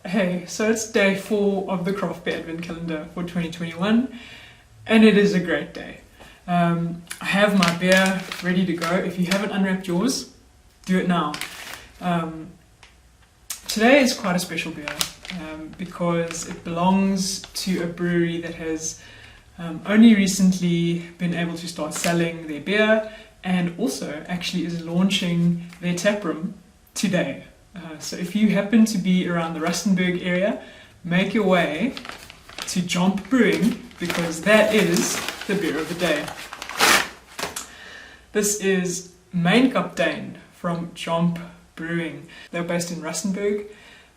Hey, so it's day 4 of the Craft Beer Advent Calendar for 2021, and it is a great day. I have my beer ready to go. If you haven't unwrapped yours, do it now. Today is quite a special beer because it belongs to a brewery that has only recently been able to start selling their beer and also actually is launching their taproom today. So if you happen to be around the Rustenburg area, make your way to Jomp Brewing because that is the beer of the day. This is Main Kaptein from Jomp Brewing. They're based in Rustenburg,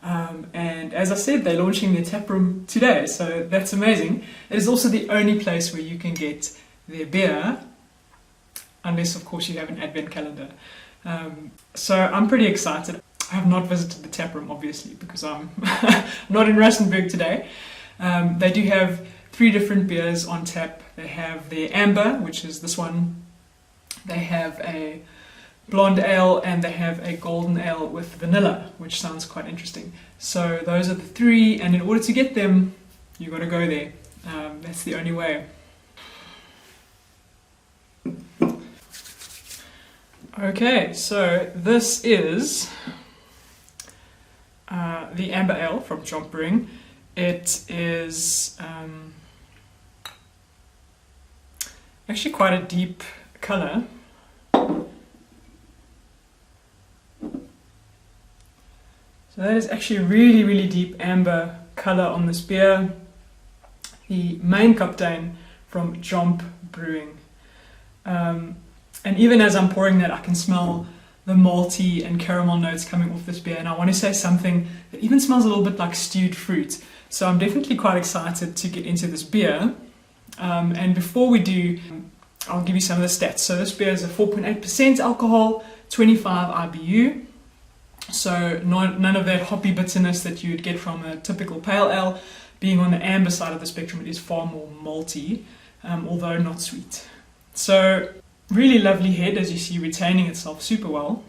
and as I said, they're launching their taproom today, so that's amazing. It is also the only place where you can get their beer, unless of course you have an advent calendar. So I'm pretty excited. I have not visited the taproom, obviously, because I'm not in Rustenburg today. They do have 3 different beers on tap. They have their amber, which is this one. They have a blonde ale, and they have a golden ale with vanilla, which sounds quite interesting. So those are the 3, and in order to get them, you've got to go there. That's the only way. Okay, so this is the Amber Ale from Jomp Brewing. It is actually quite a deep colour. So that is actually a really, really deep amber colour on this beer. The Main Kaptein from Jomp Brewing. And even as I'm pouring that, I can smell the malty and caramel notes coming off this beer, and I want to say something that even smells a little bit like stewed fruit. So I'm definitely quite excited to get into this beer. And before we do, I'll give you some of the stats. So this beer is a 4.8% alcohol, 25 IBU. So none of that hoppy bitterness that you would get from a typical pale ale. Being on the amber side of the spectrum, it is far more malty, although not sweet. So really lovely head, as you see, retaining itself super well.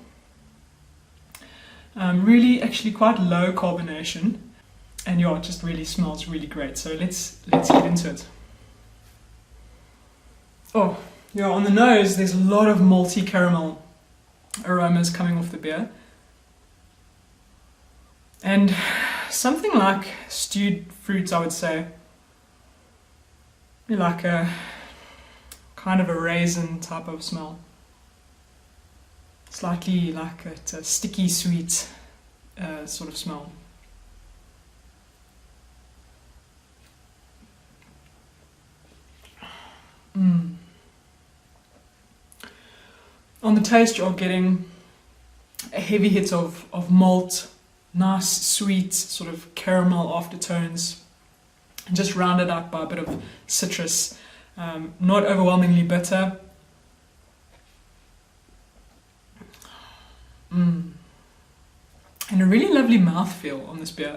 Really, actually quite low carbonation, and yeah, it just really smells really great. So let's get into it. Oh, yeah, on the nose, there's a lot of malty caramel aromas coming off the beer, and something like stewed fruits, I would say, like a kind of a raisin type of smell. Slightly like a sticky sweet sort of smell. On the taste, you're getting a heavy hit of malt, nice sweet sort of caramel aftertones, just rounded out by a bit of citrus. Not overwhelmingly bitter. And a really lovely mouthfeel on this beer.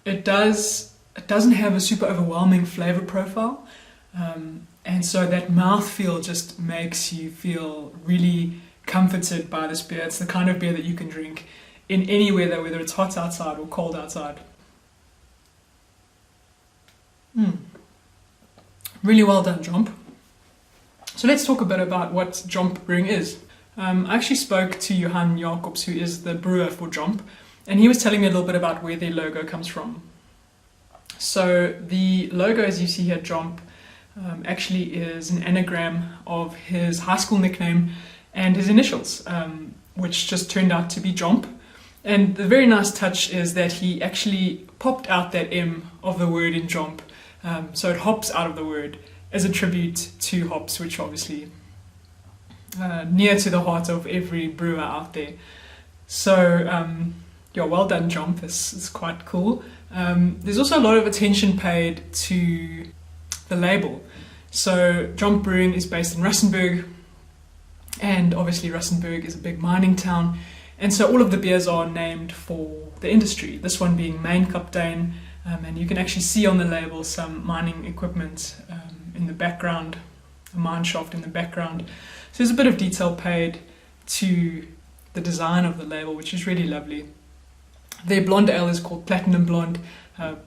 It doesn't have a super overwhelming flavor profile, and so that mouthfeel just makes you feel really comforted by this beer. It's the kind of beer that you can drink in any weather, whether it's hot outside or cold outside. Really well done, Jomp. So let's talk a bit about what Jomp Brewing is. I actually spoke to Johan Jacobs, who is the brewer for Jomp, and he was telling me a little bit about where their logo comes from. So the logo, as you see here, Jomp, actually is an anagram of his high school nickname and his initials, which just turned out to be Jomp. And the very nice touch is that he actually popped out that M of the word in Jomp. So it hops out of the word as a tribute to hops, which obviously near to the heart of every brewer out there. So yeah, well done, Jomp. This is quite cool. There's also a lot of attention paid to the label. So Jomp Brewing is based in Rustenburg, and obviously Rustenburg is a big mining town, and so all of the beers are named for the industry. This one being Main Kaptein. And you can actually see on the label some mining equipment in the background, a mine shaft in the background. So there's a bit of detail paid to the design of the label, which is really lovely. Their blonde ale is called Platinum Blonde.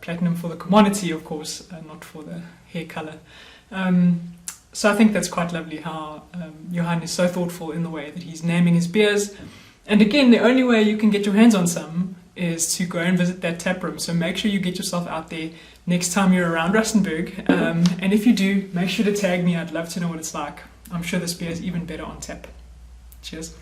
Platinum for the commodity, of course, not for the hair color. So I think that's quite lovely how Johan is so thoughtful in the way that he's naming his beers. And again, the only way you can get your hands on some is to go and visit that tap room. So make sure you get yourself out there next time you're around Rustenburg. And if you do, make sure to tag me. I'd love to know what it's like. I'm sure this beer is even better on tap. Cheers.